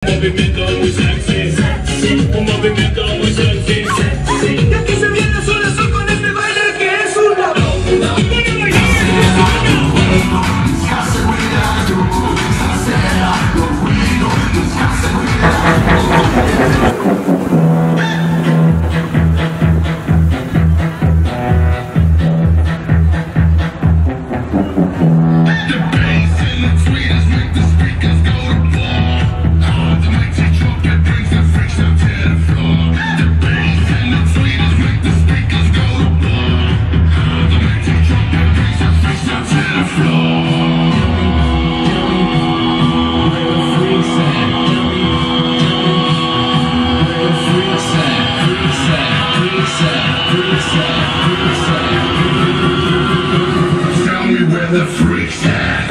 movimiento muy sexy, un movimiento muy sexy, y aquí se viene sol a sol con este baile que es una bomba. Tell me where the freaks at.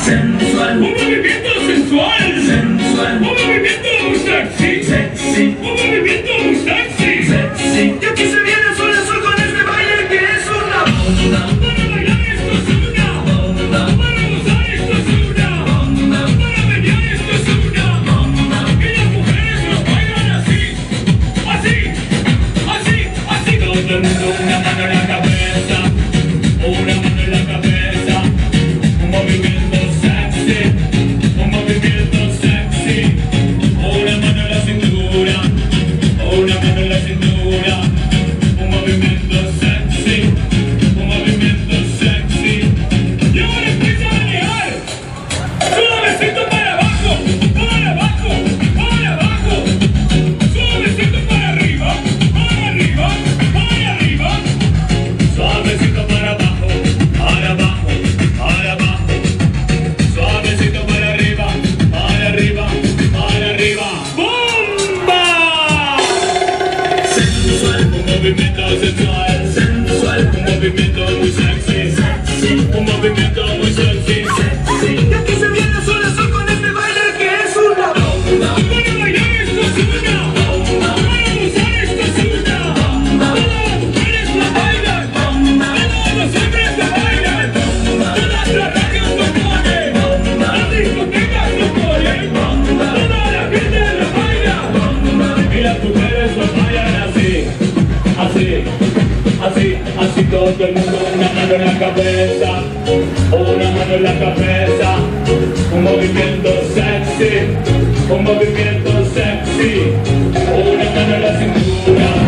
Sensual, un movimiento sensual, sensual, un movimiento muy sexy, sexy, un movimiento muy sexy, sexy. Y aquí se viene sol a sol con este baile que es una bomba. para bailar esto es una Bomba, para gozar esto es una bomba, para menear esto es una bomba. y las mujeres lo bailan así, así, así, así, todo el mundo una mano en la cabeza, una mano en la cabeza, un movimiento sexy, un movimiento sexy, una mano en la cintura, una mano en la cintura, un movimiento sexy, un movimiento sexy, y ahora empieza a manejar, suavecito para abajo, para abajo, para abajo, suavecito para arriba, para arriba, para arriba, suavecito para abajo, para abajo, para abajo, suavecito para arriba, para arriba, para arriba, ¡bomba! Sensual, Un movimiento sensual, sensual, un movimiento muy sexy, sexy, un movimiento muy sexy, sexy. Y aquí se viene sol a sol con este baile que es una bomba. para bailar esto es una, Bomba, para gozar esto es una, bomba, todas las mujeres lo bailan, bomba, todos los hombres lo bailan, todas las radios lo ponen, las discotecas lo ponen, toda la gente lo baila, y las mujeres lo bailan así, así, así, así todo el mundo, una mano en la cabeza, una mano en la cabeza, un movimiento sexy, un movimiento sexy, una mano en la cintura.